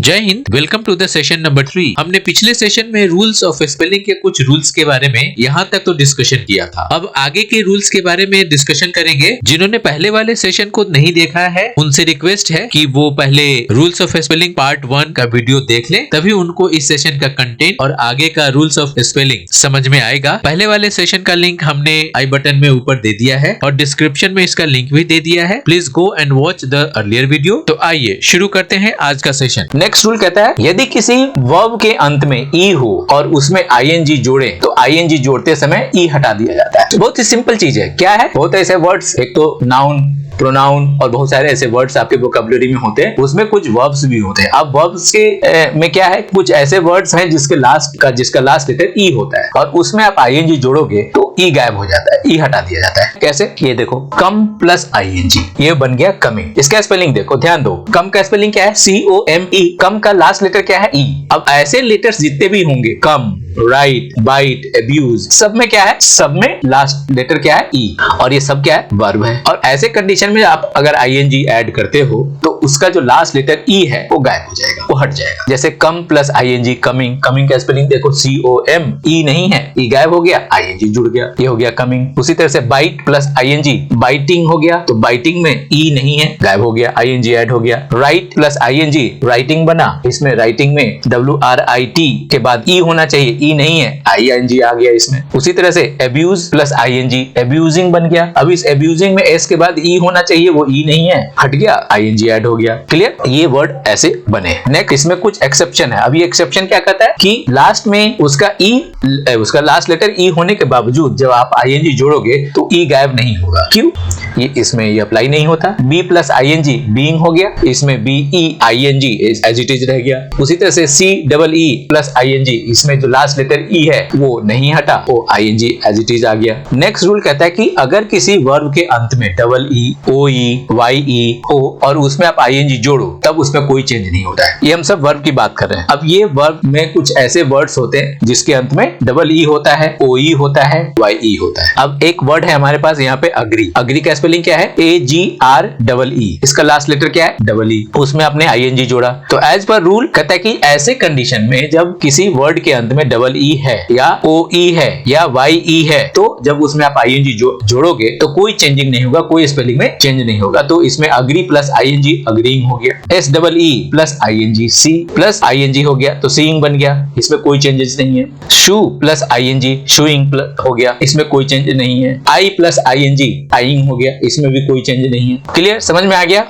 जय हिंद। Welcome to the session number 3। हमने पिछले सेशन में रूल्स ऑफ स्पेलिंग के कुछ रूल्स के बारे में यहाँ तक तो डिस्कशन किया था। अब आगे के रूल्स के बारे में डिस्कशन करेंगे। जिन्होंने पहले वाले सेशन को नहीं देखा है उनसे रिक्वेस्ट है कि वो पहले रूल्स ऑफ स्पेलिंग पार्ट 1 का वीडियो देख लें, तभी उनको इस सेशन का कंटेंट और आगे का रूल्स ऑफ स्पेलिंग समझ में आएगा। पहले वाले सेशन का लिंक हमने आई बटन में ऊपर दे दिया है और डिस्क्रिप्शन में इसका लिंक भी दे दिया है। Please go and watch the earlier video. तो आइए शुरू करते हैं आज का सेशन। नेक्स्ट रूल कहता है यदि किसी वर्ब के अंत में ई हो और उसमें आईएनजी जोड़े तो आईएनजी जोड़ते समय ई हटा दिया जाता है। तो बहुत ही सिंपल चीज है। क्या है? बहुत ऐसे वर्ड्स, एक तो नाउन, प्रोनाउन और बहुत सारे ऐसे वर्ड्स आपके वोकैबुलरी में होते हैं, उसमें कुछ वर्ब्स भी होते हैं। अब वर्ब्स के में क्या है, कुछ ऐसे वर्ड्स हैं जिसका लास्ट लेटर ई होता है और उसमें आप आईएनजी जोड़ोगे तो ई गायब हो जाता है, ई हटा दिया जाता है। कैसे? ये देखो, कम प्लस आईएनजी, ये बन गया कमिंग। इसका स्पेलिंग देखो, ध्यान दो। कम का स्पेलिंग क्या है? COME। कम का लास्ट लेटर क्या है? ई। अब ऐसे लेटर्स जितने भी होंगे, कम, राइट, बाइट, अब्यूज, सब में क्या है? सब में लास्ट लेटर क्या है? ई। और ये सब क्या है? वर्ब है। और ऐसे कंडीशन में आप अगर आईएनजी ऐड करते हो तो उसका जो लास्ट लेटर ई है वो गायब हो जाएगा, वो हट जाएगा। जैसे कम प्लस आईएनजी, कमिंग। कमिंग का स्पेलिंग देखो, COM, ई नहीं है, ई गायब हो गया, आईएनजी जुड़ गया, ये हो गया कमिंग। उसी तरह से बाइट प्लस आईएनजी, बाइटिंग हो गया, तो बाइटिंग में ई नहीं है, गायब हो गया, आईएनजी ऐड हो गया। राइट प्लस आईएनजी, राइटिंग बना, इसमें राइटिंग में WRIT के बाद ई होना चाहिए, ई नहीं है, आईएनजी आ गया इसमें। उसी तरह से अब्यूज प्लस आईएनजी, अब्यूजिंग बन गया। अब इस अब्यूजिंग में एस के बाद ई होना चाहिए, वो ई नहीं है, हट गया, आईएनजी ऐड हो गया। क्लियर? ये वर्ड ऐसे बने। नेक्स्ट, इसमें कुछ एक्सेप्शन है। अभी एक्सेप्शन क्या कहता है कि लास्ट में उसका लास्ट लेटर ई होने के बावजूद जब आप आईएनजी जोड़ोगे तो ई गायब नहीं होगा। क्यों? ये इसमें ये अप्लाई नहीं होता। बी प्लस आईएनजी, बीइंग हो गया, इसमें BE ING as it is रह गया। उसी तरह से CEE प्लस आईएनजी, इसमें जो लास्ट लेटर ई है वो नहीं हटा, वो आईएनजी एज इट इज आ गया। नेक्स्ट रूल कहता है कि अगर किसी वर्ब के अंत में EE, OE, YE हो और उसमें आप आईएनजी जोड़ो तब उसमें कोई चेंज नहीं होता है। ये हम सब वर्ब की बात कर रहे हैं। अब ये वर्ब में कुछ ऐसे वर्ड्स होते हैं जिसके अंत में EE होता है, OE होता है, YE होता है। अब एक वर्ड है हमारे पास यहाँ पे अग्री। अग्री का स्पेलिंग क्या है? AGREE। इसका लास्ट लेटर क्या है? EE। उसमें आपने आईएनजी जोड़ा। तो एज पर रूल कहता है कि ऐसे कंडीशन में जब किसी वर्ड के अंत में EE है या OE है या YE है तो जब उसमें आप आईएनजी जोड़ोगे तो कोई चेंजिंग नहीं होगा, कोई स्पेलिंग में चेंज नहीं होगा। तो इसमें अग्री प्लस आईएनजी अग्रीइंग हो गया। SEE plus ING see plus ING हो गया, तो सीइंग बन गया, इसमें कोई चेंजेस नहीं है। शू प्लस आईएनजी शूइंग हो गया, इसमें कोई चेंज नहीं है। आई प्लस आईएनजी आईइंग हो गया, इसमें भी कोई चेंज नहीं है। क्लियर? समझ में आ गया?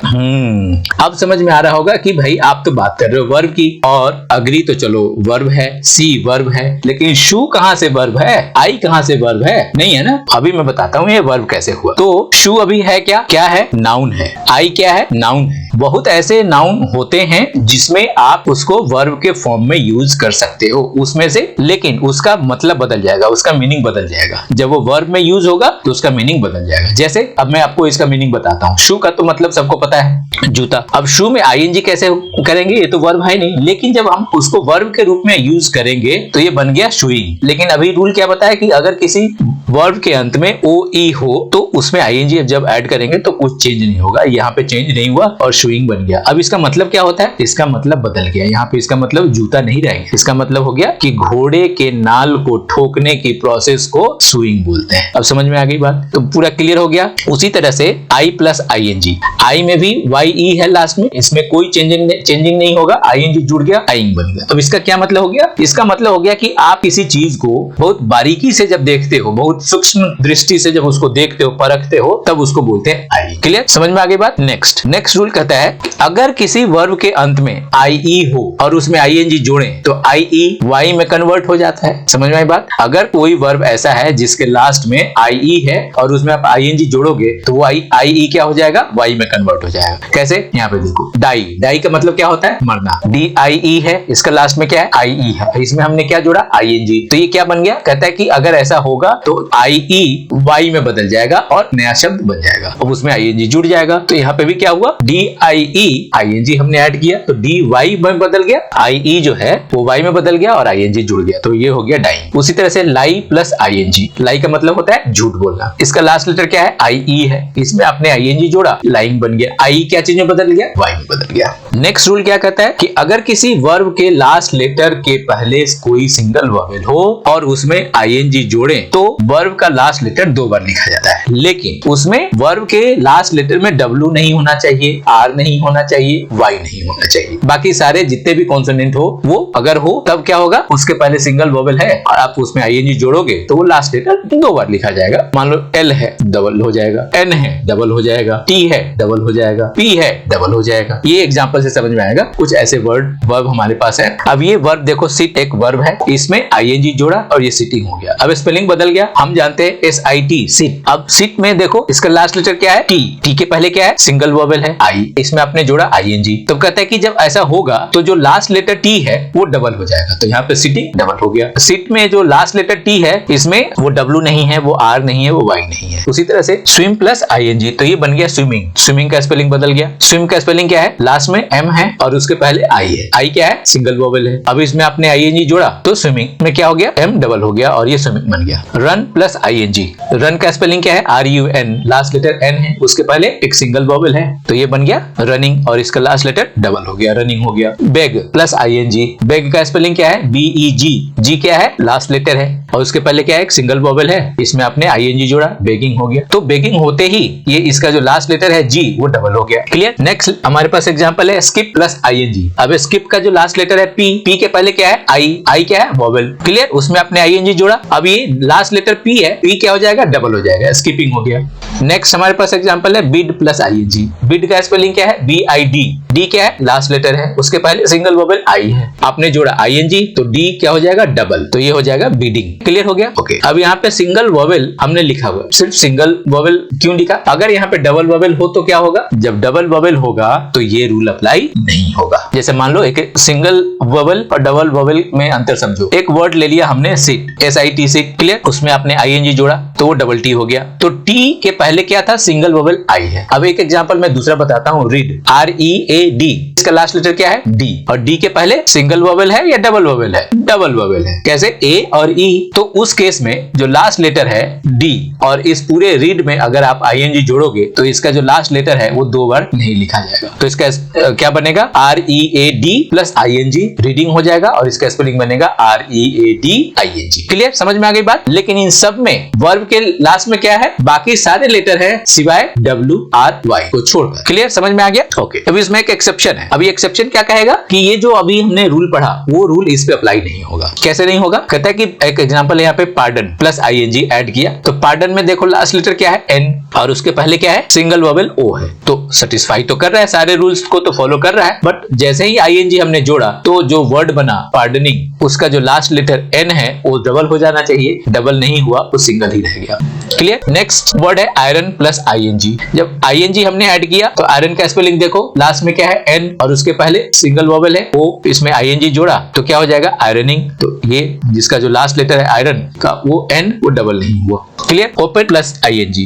अब समझ में आ रहा होगा कि भाई आप तो बात कर रहे हो वर्ब की, और अग्री तो चलो वर्ब है, सी वर्ब है, लेकिन शू कहां से वर्ब है, आई कहां से वर्ब है? नहीं है ना। अभी मैं बताता हूं ये वर्ब कैसे हुआ। तो शू अभी है क्या है? नाउन है। आई क्या है? नाउन है। बहुत ऐसे नाउन होते हैं जिसमें आप उसको वर्ब के फॉर्म में यूज कर सकते हो उसमें से, लेकिन उसका मतलब बदल जाएगा, उसका मीनिंग बदल जाएगा। जब वो वर्ब में यूज होगा तो उसका मीनिंग बदल जाएगा। जैसे अब मैं आपको इसका मीनिंग बताता हूँ। शू का तो मतलब सबको पता है, जूता। अब शू में आईएनजी कैसे करेंगे? ये तो वर्ब है नहीं, लेकिन जब हम उसको वर्ब के रूप में यूज करेंगे तो ये बन गया शूइंग। लेकिन अभी रूल क्या बताया कि अगर किसी वर्ब के अंत में OE हो तो उसमें आईएनजी जब ऐड करेंगे तो कुछ चेंज नहीं होगा। यहाँ पे चेंज नहीं हुआ और शूइंग बन गया। अब इसका मतलब क्या होता है? इसका मतलब बदल गया। यहाँ पे इसका मतलब जूता नहीं रहेगा, इसका मतलब हो गया कि घोड़े के नाल को ठोकने की प्रोसेस को शूइंग बोलते हैं। अब समझ में आ गई बात? तो पूरा क्लियर हो गया। उसी तरह से आई प्लस आईएनजी, आई में भी YE है लास्ट में, इसमें कोई चेंजिंग नहीं होगा, आईएनजी जुड़ गया, आईइंग बन गया। अब इसका क्या मतलब हो गया? इसका मतलब हो गया कि आप किसी चीज को बहुत बारीकी से जब देखते हो, बहुत सूक्ष्म दृष्टि से जब उसको देखते हो, परखते हो, तब उसको बोलते हैं आई। क्लियर? समझ में आ गई बात? नेक्स्ट रूल कहता है अगर किसी वर्ब के अंत में IE हो और उसमें आईएनजी जोड़े तो IE Y में कन्वर्ट हो जाता है। समझ में आई बात? अगर कोई वर्ब ऐसा है जिसके लास्ट में IE है और उसमें आप आईएनजी जोड़ोगे तो वो IE क्या हो जाएगा? Y में कन्वर्ट हो जाएगा। कैसे? यहाँ पे देखो, डाई का मतलब क्या होता है? मरना। DIE है, इसका लास्ट में क्या है? IE है, इसमें हमने क्या जोड़ा? आईएनजी। तो ये क्या बन गया? कहता है कि अगर ऐसा होगा तो IE Y में बदल जाएगा और नया शब्द बन जाएगा, अब उसमें आईएनजी जुड़ जाएगा। तो यहाँ पे भी क्या हुआ? DIE आईएनजी हमने ऐड किया तो DY में बदल गया, IE जो है वो Y में बदल गया और आईएनजी जुड़ गया, तो ये हो गया डाइंग। उसी तरह से लाई प्लस आईएनजी, लाई का मतलब होता है झूठ बोलना, इसका लास्ट लेटर क्या है? IE है, इसमें आपने आईएनजी जोड़ा, लाइंग बन गया। आई क्या चीज में बदल गया? Y में बदल गया। नेक्स्ट रूल क्या कहता है कि अगर किसी वर्ब के लास्ट लेटर के पहले कोई सिंगल वॉवेल हो और उसमें आईएनजी जोड़ें तो वर्ब का लास्ट लेटर 2 बार लिखा जाता है, लेकिन उसमें वर्ब के लास्ट लेटर में W नहीं होना चाहिए, R नहीं होना चाहिए, Y नहीं होना चाहिए। बाकी सारे जितने भी कॉन्सोनेंट हो वो अगर हो तब क्या होगा, उसके पहले सिंगल वॉवेल है और आप उसमें आईएनजी जोड़ोगे तो वो लास्ट लेटर 2 बार लिखा जाएगा। मान लो L है, डबल हो जाएगा, N है, डबल हो जाएगा, T है, डबल हो जाएगा, P है, डबल हो जाएगा। ये एग्जांपल से समझ में आएगा। कुछ ऐसे वर्ब हमारे पास है। अब ये वर्ब देखो, सिट एक वर्ब है, इसमें आईएनजी जोड़ा और ये सिटिंग हो गया। अब स्पेलिंग बदल गया, हम जानते हैं SIT सिट। अब सिट में देखो इसका लास्ट लेटर क्या है, T के पहले क्या है, सिंगल वॉवेल है I, इसमें आपने जोड़ा आईएनजी। तो कहता है कि जब ऐसा होगा तो जो लास्ट लेटर T है वो डबल हो जाएगा, तो यहाँ पे सिटिंग डबल हो गया। सिट में जो लास्ट लेटर T है इसमें वो W नहीं है, वो R नहीं है, वो Y नहीं है। उसी तरह से स्विम प्लस आईएनजी, तो ये बन गया स्विमिंग। स्विमिंग का स्पेलिंग बदल गया। स्विम का स्पेलिंग क्या है, लास्ट में M है और उसके पहले I है। I क्या है, सिंगल वॉवेल है। अब इसमें आपने आईएनजी जोड़ा तो स्विमिंग में क्या हो गया, M डबल हो गया और ये स्विमिंग बन गया। रन प्लस आईएनजी, रन का स्पेलिंग क्या है, RUN, लास्ट लेटर N है, उसके पहले एक सिंगल वॉवेल है, तो ये बन गया रनिंग और इसका लास्ट लेटर डबल हो गया, रनिंग हो गया। बेग प्लस आईएनजी, बेग का स्पेलिंग क्या है, BEG, G क्या है, लास्ट लेटर है और उसके पहले क्या है, एक सिंगल वॉवेल है, इसमें आपने आईएनजी जोड़ा, बेगिंग हो गया। तो बेगिंग होते ही ये इसका जो लास्ट लेटर है G वो डबल हो गया। क्लियर। नेक्स्ट हमारे पास एग्जांपल है स्किप प्लस आईएनजी। अब स्किप का जो लास्ट लेटर है P के पहले क्या है, I क्या है, वॉवेल। क्लियर, उसमें आपने आईएनजी जोड़ा। अब ये लास्ट लेटर P है, P क्या हो जाएगा, डबल हो जाएगा, स्किपिंग हो गया। नेक्स्ट हमारे पास एग्जांपल है बिड प्लस आईएनजी। बिड का स्पेलिंग क्या है, BID, D क्या है, लास्ट लेटर है, उसके पहले सिंगल वॉवेल I है, आपने जोड़ा आईएनजी तो D क्या हो जाएगा, डबल, तो ये हो जाएगा बिडिंग। क्लियर हो गया। ओके। अब यहाँ पे सिंगल वॉवेल हमने लिखा हुआ, सिर्फ सिंगल वॉवेल क्यों लिखा, अगर यहाँ पे डबल वॉवेल हो तो क्या होगा, जब डबल वॉवेल होगा तो ये रूल अप्लाई नहीं होगा। जैसे मान लो एक सिंगल वॉवेल और डबल वॉवेल में अंतर समझो। एक वर्ड ले लिया हमने सिट, SIT सिट। क्लियर, उसमें आपने आईएनजी जोड़ा तो वो डबल T हो गया, तो T के पहले क्या था, सिंगल वॉवेल I है। अब एक एग्जांपल मैं दूसरा बताता हूँ, रीड, READ, इसका लास्ट लेटर क्या है, D, और D के पहले सिंगल वॉवेल है या डबल वॉवेल है, डबल वॉवेल है। कैसे, A और E, तो उस केस में जो लास्ट लेटर है D और इस पूरे रीड में अगर आप आईएनजी जोड़ोगे तो इसका जो लास्ट लेटर है वो 2 बार नहीं लिखा जाएगा, तो इसका क्या बनेगा, READ प्लस आईएनजी, रीडिंग हो जाएगा और इसका स्पेलिंग बनेगा READ ING। क्लियर, समझ में आ गई बात। लेकिन इन सब में वर्ब के लास्ट में क्या है, बाकी सारे लेटर है सिवाय WRY को छोड़कर। क्लियर, समझ में आ गया। ओके। अब इसमें एक एक्सेप्शन है। अभी एक्सेप्शन क्या कहेगा कि ये जो अभी हमने रूल पढ़ा वो रूल इस पे अप्लाई नहीं होगा। कैसे नहीं होगा, कहता है कि एक एग्जांपल यहाँ पे पार्डन प्लस आईएनजी ऐड किया, तो पार्डन में देखो लास्ट लेटर क्या है, N, और उसके पहले क्या है, सिंगल वॉवेल O है, तो सेटिस्फाई तो कर रहा है, सारे रूल्स को तो फॉलो कर रहा है। बट जैसे ही आईएनजी हमने जोड़ा तो जो वर्ड बना पार्डनिंग, उसका जो लास्ट लेटर N है वो डबल हो जाना चाहिए, डबल नहीं हुआ तो सिंगल ही रह गया। क्लियर। नेक्स्ट वर्ड है आयरन प्लस आईएनजी। जब आईएनजी हमने ऐड किया तो आयरन का स्पेलिंग देखो, लास्ट में क्या है, N, और उसके पहले सिंगल वॉवेल है O, इसमें आईएनजी जोड़ा तो क्या हो जाएगा, आयरनिंग। तो ये जिसका जो लास्ट लेटर है आयरन का वो N, वो डबल नहीं हुआ। Clear. Open plus ING,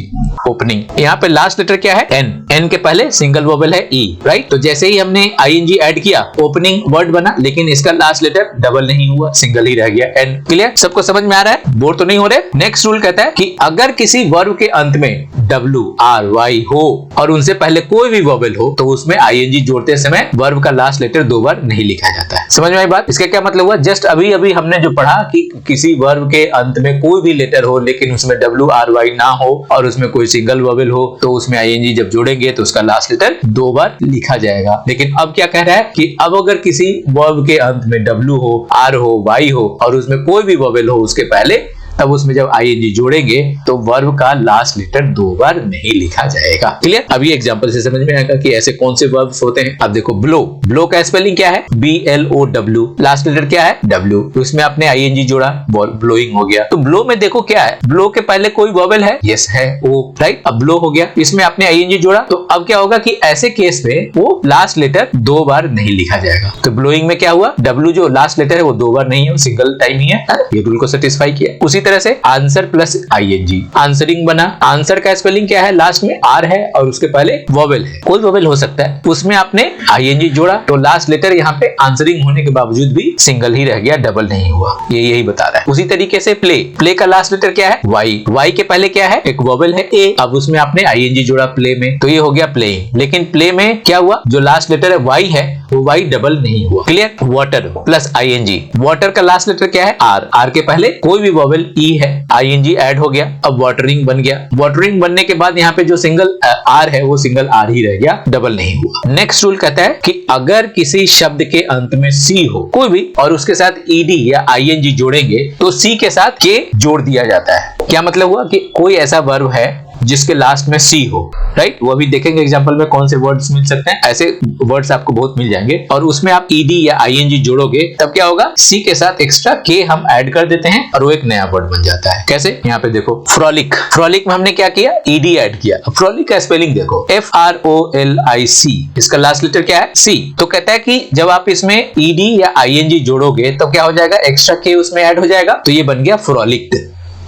opening, यहाँ पे लास्ट लेटर क्या है, N, N के पहले सिंगल वॉवेल है E, राइट। तो जैसे ही हमने आईएनजी ऐड किया ओपनिंग वर्ड बना, लेकिन इसका लास्ट लेटर डबल नहीं हुआ, सिंगल ही रह गया, N। क्लियर, सबको समझ में आ रहा है, बोर तो नहीं हो रहे। नेक्स्ट रूल कहता है कि अगर किसी वर्ब के अंत में WRY हो और उनसे पहले कोई भी वॉवेल हो तो उसमें आईएनजी जोड़ते समय वर्ब का लास्ट लेटर 2 बार नहीं लिखा जाता है। समझ में आई बात। इसका क्या मतलब हुआ, जस्ट अभी अभी हमने जो पढ़ा कि किसी वर्ब के अंत में कोई भी लेटर हो लेकिन उसमें WRY ना हो और उसमें कोई सिंगल वॉवेल हो तो उसमें आईएनजी जब जोड़ेंगे तो उसका लास्ट लेटर 2 बार लिखा जाएगा। लेकिन अब क्या कह रहा है कि अब अगर किसी वर्ब के अंत में W हो, R हो, Y हो और उसमें कोई भी वॉवेल हो उसके पहले, तब उसमें जब आईएनजी जोड़ेंगे तो वर्ब का लास्ट लेटर 2 बार नहीं लिखा जाएगा। क्लियर। अब ये एग्जांपल से समझ में आएगा कि ऐसे कौन से वर्ब्स होते हैं। अब देखो ब्लो, ब्लो का स्पेलिंग क्या है, BLOW, लास्ट लेटर क्या है, W, तो इसमें आपने आईएनजी जोड़ा, ब्लोइंग हो गया। तो ब्लो में देखो क्या है, ब्लो के पहले कोई वॉवेल है, यस है, O, राइट। अब ब्लो हो गया, इसमें आपने आईएनजी जोड़ा, तो अब क्या होगा कि ऐसे केस में वो लास्ट लेटर 2 बार नहीं लिखा जाएगा। तो ब्लोइंग में क्या हुआ, W जो लास्ट लेटर है वो 2 बार नहीं है, सिंगल टाइम ही है, ये रूल को सेटिस्फाई किया। उसी तरह से आंसर प्लस आईएनजी, आंसरिंग बना। आंसर का स्पेलिंग क्या है, लास्ट में R है और उसके पहले वॉवेल है, कोई वॉवेल हो सकता है, उसमें आपने आईएनजी जोड़ा तो लास्ट लेटर यहाँ पे आंसरिंग होने के बावजूद भी सिंगल ही रह गया, डबल नहीं हुआ, ये यही बता रहा है। उसी तरीके से प्ले, प्ले का लास्ट लेटर क्या है, Y, Y के पहले क्या है, एक वॉवेल है A, अब उसमें आपने आईएनजी जोड़ा प्ले में, तो ये हो गया प्लेइंग। लेकिन प्ले में क्या हुआ, जो लास्ट लेटर है Y है तो y डबल नहीं हुआ। Clear? Water plus ing, water का लास्ट लेटर क्या है? r, r के पहले कोई भी वोवेल e है, ing ऐड हो गया, अब वाटरिंग बन गया। वाटरिंग बनने के बाद यहाँ पे जो सिंगल r है वो सिंगल r ही रह गया, डबल नहीं हुआ। नेक्स्ट रूल कहता है कि अगर किसी शब्द के अंत में c हो कोई भी और उसके साथ ed या ing जोड़ेंगे तो c के साथ k जोड़ दिया जाता है। क्या मतलब हुआ कि कोई ऐसा वर्ब है जिसके लास्ट में सी हो, राइट? वो अभी देखेंगे एग्जांपल में कौन से वर्ड्स मिल सकते हैं। ऐसे वर्ड्स आपको बहुत मिल जाएंगे और उसमें आप ईडी या आईएनजी जोड़ोगे तब क्या होगा? सी के साथ एक्स्ट्रा के हम ऐड कर देते हैं और वो एक नया वर्ड बन जाता है। कैसे? यहाँ पे देखो, फ्रॉलिक। फ्रॉलिक में हमने क्या किया? ईडी ऐड किया। फ्रॉलिक का स्पेलिंग देखो, FROLIC, इसका लास्ट लेटर क्या है? सी। तो कहता है कि जब आप इसमें ईडी या आईएनजी जोड़ोगे तो क्या हो जाएगा? एक्स्ट्रा के उसमें ऐड हो जाएगा, तो ये बन गया फ्रॉलिक्ड।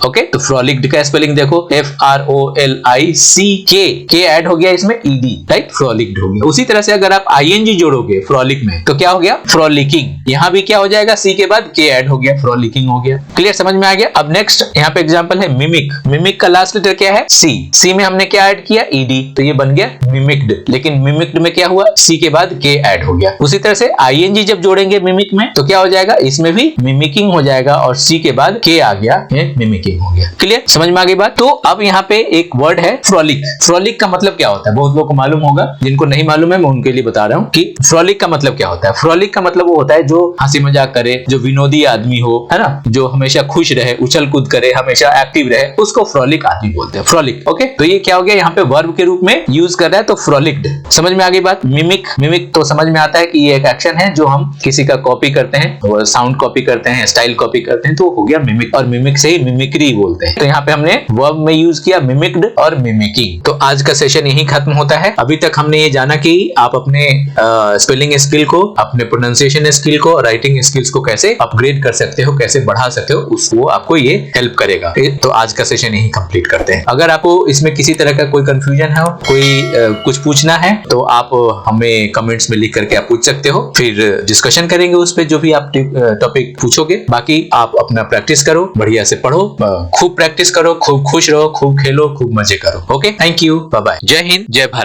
ओके, तो फ्रॉलिक्ड का स्पेलिंग देखो, FROLICK, के ऐड हो गया इसमें ईडी, राइट? फ्रॉलिक्ड हो गया। उसी तरह से अगर आप आईएनजी जोड़ोगे फ्रॉलिक में तो क्या हो गया? फ्रॉलिकिंग। यहाँ भी क्या हो जाएगा? सी के बाद के ऐड हो गया, फ्रॉलिकिंग हो गया। क्लियर? समझ में आ गया? अब नेक्स्ट यहाँ पे एग्जांपल है मिमिक। मिमिक का लास्ट लेटर क्या है? सी। सी में हमने क्या ऐड किया? ईडी, तो ये बन गया मिमिक्ड। लेकिन मिमिक्ड में क्या हुआ? सी के बाद के ऐड हो गया। उसी तरह से आईएनजी जब जोड़ेंगे मिमिक में तो क्या हो जाएगा? इसमें भी मिमिकिंग हो जाएगा और सी के बाद के आ गया, मिमिकिंग हो गया। क्लियर? समझ में आ गई बात? तो अब यहाँ पे एक वर्ड है फ्रॉलिक। फ्रॉलिक का मतलब क्या होता है? बहुत लोगों को मालूम होगा, जिनको नहीं मालूम है मैं उनके लिए बता रहा हूँ कि फ्रॉलिक का मतलब क्या होता है। फ्रॉलिक का मतलब वो होता है जो हंसी मजाक करे, जो विनोदी आदमी हो, है ना, जो हमेशा खुश रहे, उछल कूद करे, हमेशा एक्टिव रहे, उसको फ्रॉलिक आदमी बोलते हैं। फ्रॉलिक। ओके, तो ये क्या हो गया? यहाँ पे वर्ब के रूप में यूज कर रहा है, तो फ्रॉलिक्ड। समझ में आ गई बात? मिमिक। मिमिक तो समझ में आता है कि ये एक एक्शन है जो हम किसी का कॉपी करते हैं, साउंड कॉपी करते हैं, स्टाइल कॉपी करते हैं, तो हो गया मिमिक। और मिमिक से ही मिमिक्री बोलते हैं। तो यहाँ पे हमने वर्ब में यूज किया मिमिक्ड और मिमिकिंग। तो आज का सेशन यही खत्म होता है। अभी तक हमने ये जाना कि आप अपने स्पेलिंग स्किल को, अपने प्रोनाउंसिएशन स्किल को, राइटिंग स्किल्स को कैसे अपग्रेड कर सकते हो, कैसे बढ़ा सकते हो, उसको आपको ये हेल्प करेगा। तो आज का सेशन यही कंप्लीट करते हैं। अगर आपको इसमें किसी तरह का कोई कंफ्यूजन है, कोई कुछ पूछना है तो आप हमें कमेंट्स में लिख करके आप पूछ सकते हो, फिर डिस्कशन करेंगे उस पर जो भी आप टॉपिक पूछोगे। बाकी आप अपना प्रैक्टिस करो, बढ़िया से पढ़ो, खूब प्रैक्टिस करो, खूब खुश रहो, खूब खेलो, खूब मजे करो। Okay, thank you, bye bye. जय हिंद, जय भारत।